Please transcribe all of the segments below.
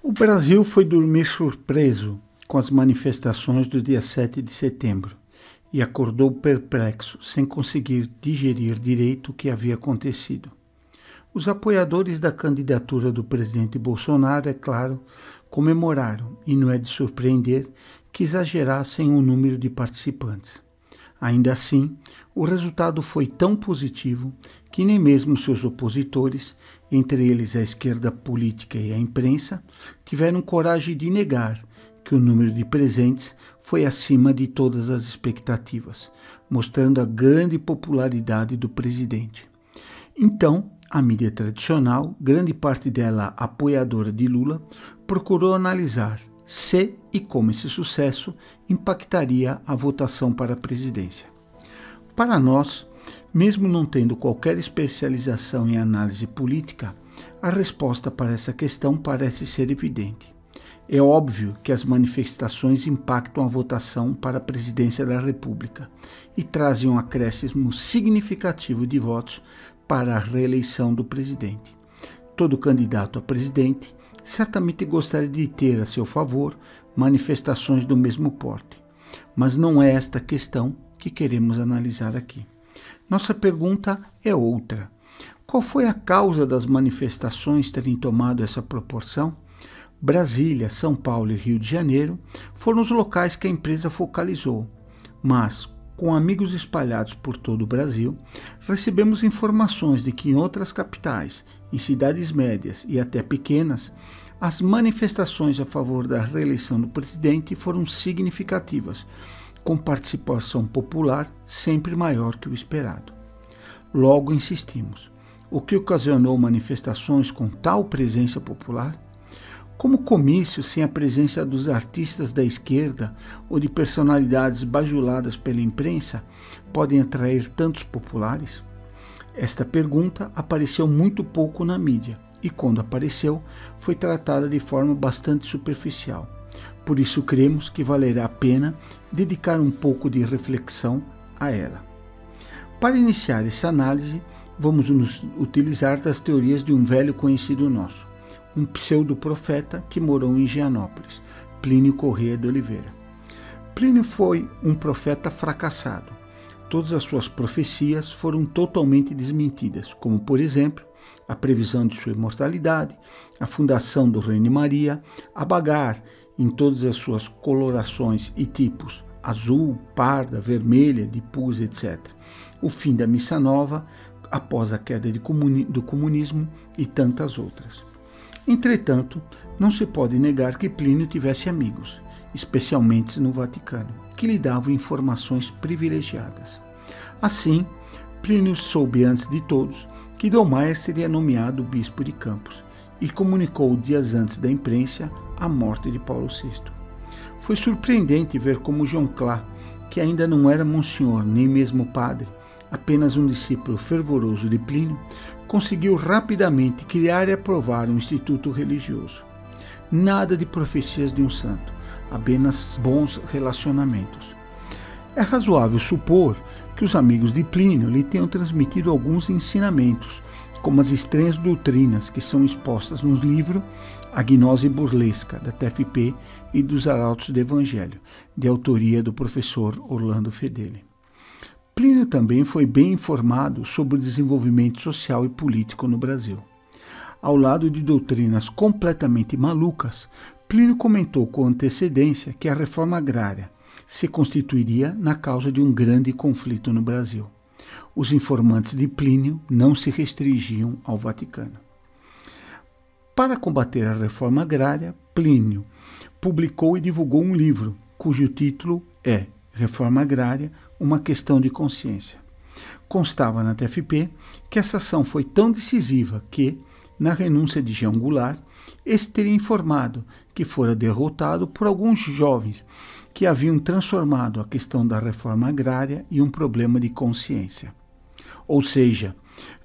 O Brasil foi dormir surpreso com as manifestações do dia 7 de setembro e acordou perplexo, sem conseguir digerir direito o que havia acontecido. Os apoiadores da candidatura do presidente Bolsonaro, é claro, comemoraram, e não é de surpreender que exagerassem o número de participantes. Ainda assim, o resultado foi tão positivo que nem mesmo seus opositores, entre eles a esquerda política e a imprensa, tiveram coragem de negar que o número de presentes foi acima de todas as expectativas, mostrando a grande popularidade do presidente. Então, a mídia tradicional, grande parte dela apoiadora de Lula, procurou analisar se e como esse sucesso impactaria a votação para a presidência. Para nós, mesmo não tendo qualquer especialização em análise política, a resposta para essa questão parece ser evidente. É óbvio que as manifestações impactam a votação para a presidência da República e trazem um acréscimo significativo de votos para a reeleição do presidente. Todo candidato a presidente certamente gostaria de ter a seu favor manifestações do mesmo porte, mas não é esta questão que queremos analisar aqui. Nossa pergunta é outra. Qual foi a causa das manifestações terem tomado essa proporção? Brasília, São Paulo e Rio de Janeiro foram os locais que a empresa focalizou, mas, com amigos espalhados por todo o Brasil, recebemos informações de que em outras capitais, em cidades médias e até pequenas, as manifestações a favor da reeleição do presidente foram significativas, com participação popular sempre maior que o esperado. Logo insistimos, o que ocasionou manifestações com tal presença popular? Como comícios sem a presença dos artistas da esquerda ou de personalidades bajuladas pela imprensa podem atrair tantos populares? Esta pergunta apareceu muito pouco na mídia e, quando apareceu, foi tratada de forma bastante superficial. Por isso, cremos que valerá a pena dedicar um pouco de reflexão a ela. Para iniciar essa análise, vamos nos utilizar das teorias de um velho conhecido nosso, um pseudo-profeta que morou em Higienópolis, Plínio Corrêa de Oliveira. Plínio foi um profeta fracassado. Todas as suas profecias foram totalmente desmentidas, como, por exemplo, a previsão de sua imortalidade, a fundação do Reino de Maria, a bagar em todas as suas colorações e tipos, azul, parda, vermelha, de pus, etc., o fim da Missa Nova após a queda do comunismo e tantas outras. Entretanto, não se pode negar que Plínio tivesse amigos, especialmente no Vaticano, que lhe davam informações privilegiadas. Assim, Plínio soube antes de todos que Dom Maier seria nomeado bispo de Campos e comunicou dias antes da imprensa a morte de Paulo VI. Foi surpreendente ver como João Clá, que ainda não era monsenhor nem mesmo padre, apenas um discípulo fervoroso de Plínio, conseguiu rapidamente criar e aprovar um instituto religioso. Nada de profecias de um santo, apenas bons relacionamentos. É razoável supor que os amigos de Plínio lhe tenham transmitido alguns ensinamentos, como as estranhas doutrinas que são expostas no livro A Gnose Burlesca, da TFP, e dos Arautos do Evangelho, de autoria do professor Orlando Fedeli. Plínio também foi bem informado sobre o desenvolvimento social e político no Brasil. Ao lado de doutrinas completamente malucas, Plínio comentou com antecedência que a reforma agrária se constituiria na causa de um grande conflito no Brasil. Os informantes de Plínio não se restringiam ao Vaticano. Para combater a reforma agrária, Plínio publicou e divulgou um livro, cujo título é Reforma Agrária, uma questão de consciência. Constava na TFP que essa ação foi tão decisiva que, na renúncia de Jean Goulart, este teria informado que fora derrotado por alguns jovens que haviam transformado a questão da reforma agrária em um problema de consciência. Ou seja,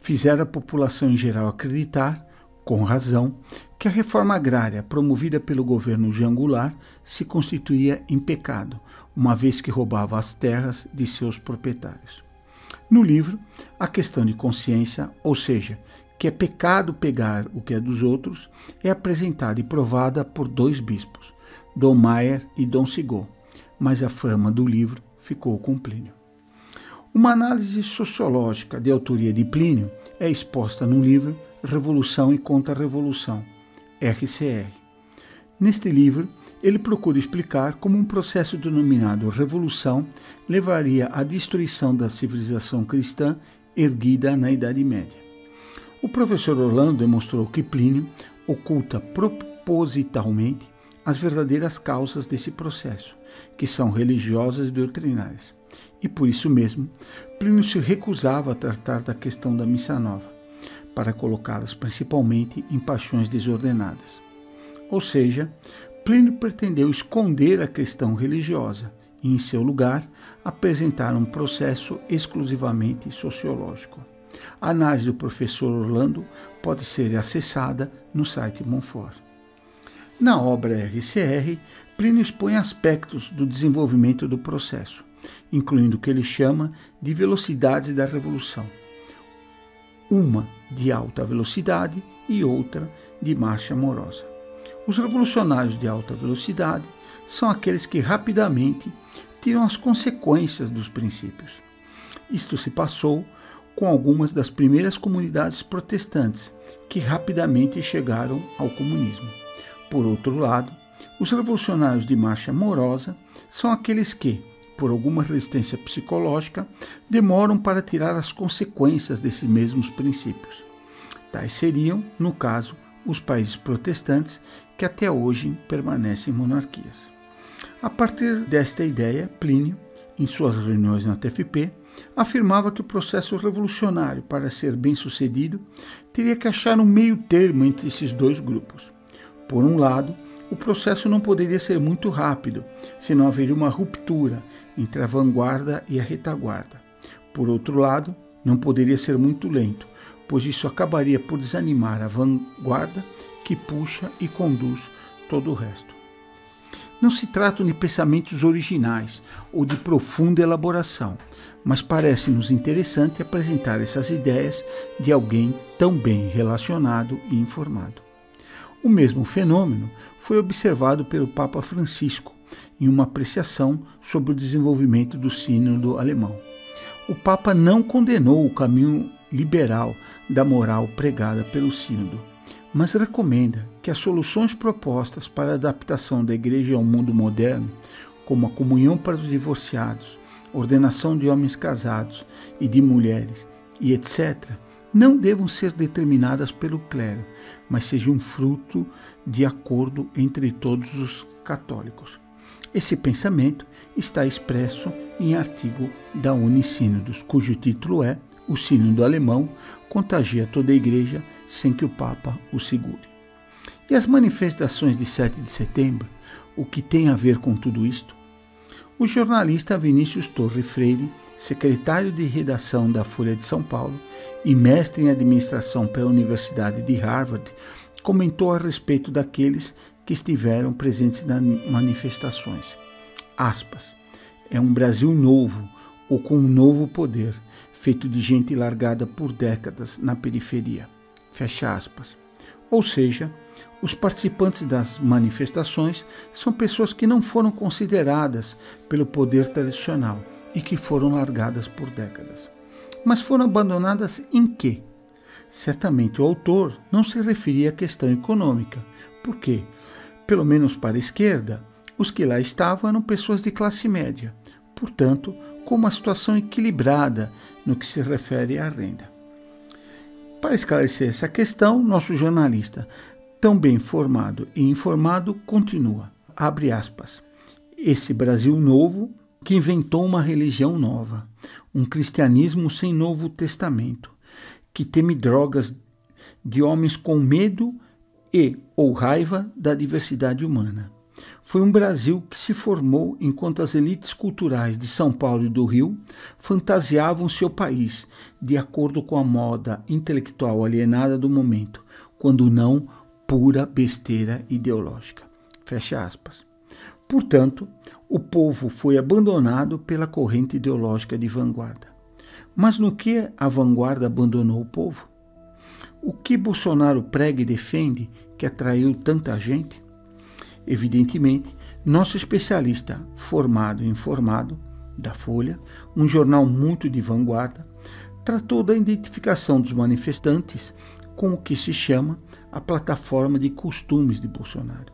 fizeram a população em geral acreditar, com razão, que a reforma agrária promovida pelo governo Jean Goulart se constituía em pecado, uma vez que roubava as terras de seus proprietários. No livro, a questão de consciência, ou seja, que é pecado pegar o que é dos outros, é apresentada e provada por 2 bispos, Dom Maier e Dom Sigot, mas a fama do livro ficou com Plínio. Uma análise sociológica de autoria de Plínio é exposta no livro Revolução e Contra-Revolução, RCR. Neste livro, ele procura explicar como um processo denominado revolução levaria à destruição da civilização cristã erguida na Idade Média. O professor Orlando demonstrou que Plínio oculta propositalmente as verdadeiras causas desse processo, que são religiosas e doutrinárias. E por isso mesmo, Plínio se recusava a tratar da questão da missa nova, para colocá-las principalmente em paixões desordenadas. Ou seja, Plínio pretendeu esconder a questão religiosa e, em seu lugar, apresentar um processo exclusivamente sociológico. A análise do professor Orlando pode ser acessada no site Montfort. Na obra RCR, Plínio expõe aspectos do desenvolvimento do processo, incluindo o que ele chama de velocidades da revolução. Uma de alta velocidade e outra de marcha morosa. Os revolucionários de alta velocidade são aqueles que rapidamente tiram as consequências dos princípios. Isto se passou com algumas das primeiras comunidades protestantes, que rapidamente chegaram ao comunismo. Por outro lado, os revolucionários de marcha morosa são aqueles que, por alguma resistência psicológica, demoram para tirar as consequências desses mesmos princípios. Tais seriam, no caso, os países protestantes que até hoje permanecem monarquias. A partir desta ideia, Plínio, em suas reuniões na TFP, afirmava que o processo revolucionário, para ser bem-sucedido, teria que achar um meio termo entre esses 2 grupos. Por um lado, o processo não poderia ser muito rápido, senão haveria uma ruptura entre a vanguarda e a retaguarda. Por outro lado, não poderia ser muito lento, pois isso acabaria por desanimar a vanguarda que puxa e conduz todo o resto. Não se trata de pensamentos originais ou de profunda elaboração, mas parece-nos interessante apresentar essas ideias de alguém tão bem relacionado e informado. O mesmo fenômeno foi observado pelo Papa Francisco em uma apreciação sobre o desenvolvimento do Sínodo alemão. O Papa não condenou o caminho liberal da moral pregada pelo Sínodo, mas recomenda que as soluções propostas para a adaptação da Igreja ao mundo moderno, como a comunhão para os divorciados, ordenação de homens casados e de mulheres, e etc., não devam ser determinadas pelo clero, mas sejam fruto de acordo entre todos os católicos. Esse pensamento está expresso em artigo da Unisínodos, cujo título é O Sínodo Alemão contagia toda a Igreja sem que o Papa o segure. E as manifestações de 7 de setembro, o que tem a ver com tudo isto? O jornalista Vinícius Torre Freire, secretário de redação da Folha de São Paulo e mestre em administração pela Universidade de Harvard, comentou a respeito daqueles que estiveram presentes nas manifestações. Aspas, é um Brasil novo ou com um novo poder, feito de gente largada por décadas na periferia. Fecha aspas. Ou seja, os participantes das manifestações são pessoas que não foram consideradas pelo poder tradicional e que foram largadas por décadas. Mas foram abandonadas em quê? Certamente o autor não se referia à questão econômica, porque, pelo menos para a esquerda, os que lá estavam eram pessoas de classe média, portanto, com uma situação equilibrada no que se refere à renda. Para esclarecer essa questão, nosso jornalista, tão bem formado e informado, continua, abre aspas, esse Brasil novo que inventou uma religião nova, um cristianismo sem Novo Testamento, que teme drogas de homens com medo e ou raiva da diversidade humana. Foi um Brasil que se formou enquanto as elites culturais de São Paulo e do Rio fantasiavam seu país de acordo com a moda intelectual alienada do momento, quando não pura besteira ideológica. Fecha aspas. Portanto, o povo foi abandonado pela corrente ideológica de vanguarda. Mas no que a vanguarda abandonou o povo? O que Bolsonaro prega e defende que atraiu tanta gente? Evidentemente, nosso especialista formado e informado, da Folha, um jornal muito de vanguarda, tratou da identificação dos manifestantes com o que se chama a plataforma de costumes de Bolsonaro.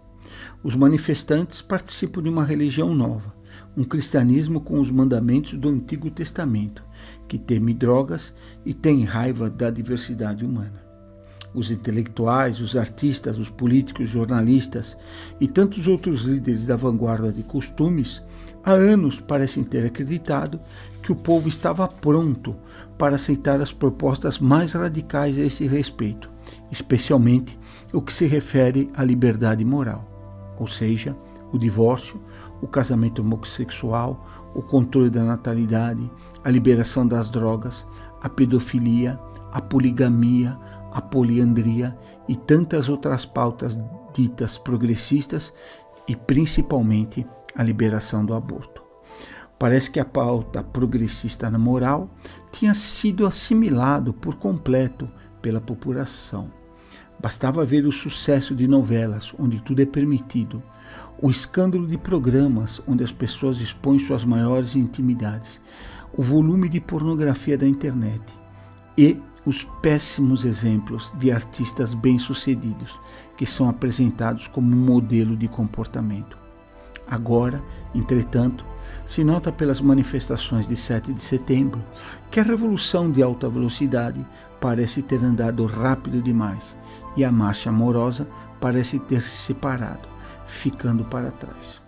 Os manifestantes participam de uma religião nova, um cristianismo com os mandamentos do Antigo Testamento, que teme drogas e tem raiva da diversidade humana. Os intelectuais, os artistas, os políticos, os jornalistas e tantos outros líderes da vanguarda de costumes há anos parecem ter acreditado que o povo estava pronto para aceitar as propostas mais radicais a esse respeito, especialmente o que se refere à liberdade moral, ou seja, o divórcio, o casamento homossexual, o controle da natalidade, a liberação das drogas, a pedofilia, a poligamia, a poliandria e tantas outras pautas ditas progressistas e principalmente a liberação do aborto. Parece que a pauta progressista na moral tinha sido assimilado por completo pela população. Bastava ver o sucesso de novelas onde tudo é permitido, o escândalo de programas onde as pessoas expõem suas maiores intimidades, o volume de pornografia da internet e os péssimos exemplos de artistas bem-sucedidos que são apresentados como um modelo de comportamento. Agora, entretanto, se nota pelas manifestações de 7 de setembro que a revolução de alta velocidade parece ter andado rápido demais e a marcha amorosa parece ter se separado, ficando para trás.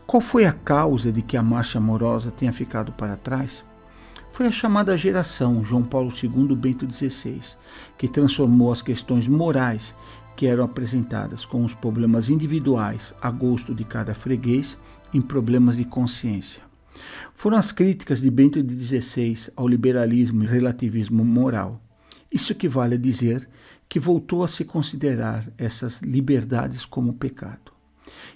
Qual foi a causa de que a marcha amorosa tenha ficado para trás? Foi a chamada geração João Paulo II Bento XVI, que transformou as questões morais que eram apresentadas como os problemas individuais a gosto de cada freguês em problemas de consciência. Foram as críticas de Bento XVI ao liberalismo e relativismo moral. Isso equivale a dizer que voltou a se considerar essas liberdades como pecado.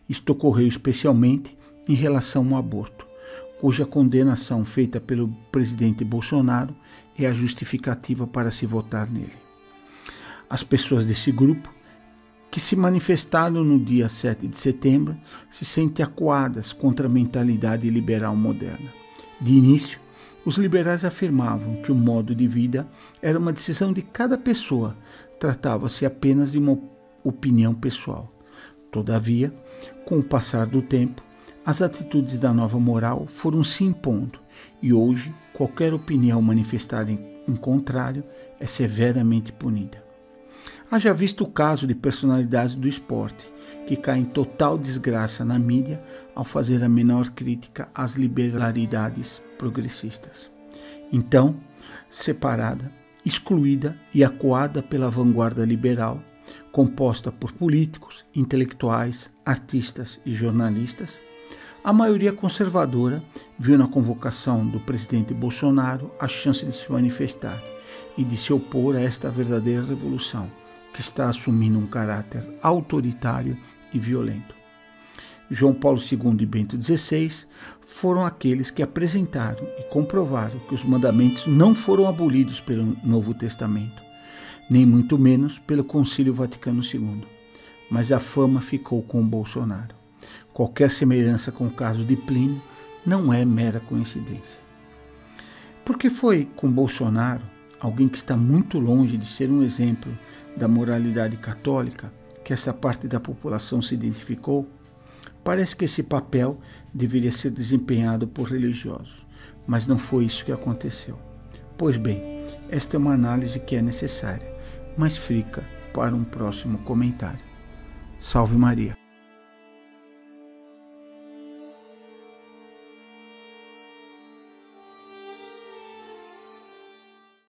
Isto ocorreu especialmente em relação ao aborto, cuja condenação feita pelo presidente Bolsonaro é a justificativa para se votar nele. As pessoas desse grupo, que se manifestaram no dia 7 de setembro, se sentem acuadas contra a mentalidade liberal moderna. De início, os liberais afirmavam que o modo de vida era uma decisão de cada pessoa, tratava-se apenas de uma opinião pessoal. Todavia, com o passar do tempo, as atitudes da nova moral foram se impondo e hoje qualquer opinião manifestada em contrário é severamente punida. Haja visto o caso de personalidades do esporte que caem em total desgraça na mídia ao fazer a menor crítica às liberalidades progressistas. Então, separada, excluída e acuada pela vanguarda liberal, composta por políticos, intelectuais, artistas e jornalistas, a maioria conservadora viu na convocação do presidente Bolsonaro a chance de se manifestar e de se opor a esta verdadeira revolução, que está assumindo um caráter autoritário e violento. João Paulo II e Bento XVI foram aqueles que apresentaram e comprovaram que os mandamentos não foram abolidos pelo Novo Testamento, nem muito menos pelo Concílio Vaticano II, mas a fama ficou com o Bolsonaro. Qualquer semelhança com o caso de Plínio não é mera coincidência. Porque foi com Bolsonaro, alguém que está muito longe de ser um exemplo da moralidade católica, que essa parte da população se identificou? Parece que esse papel deveria ser desempenhado por religiosos, mas não foi isso que aconteceu. Pois bem, esta é uma análise que é necessária, mas fica para um próximo comentário. Salve Maria!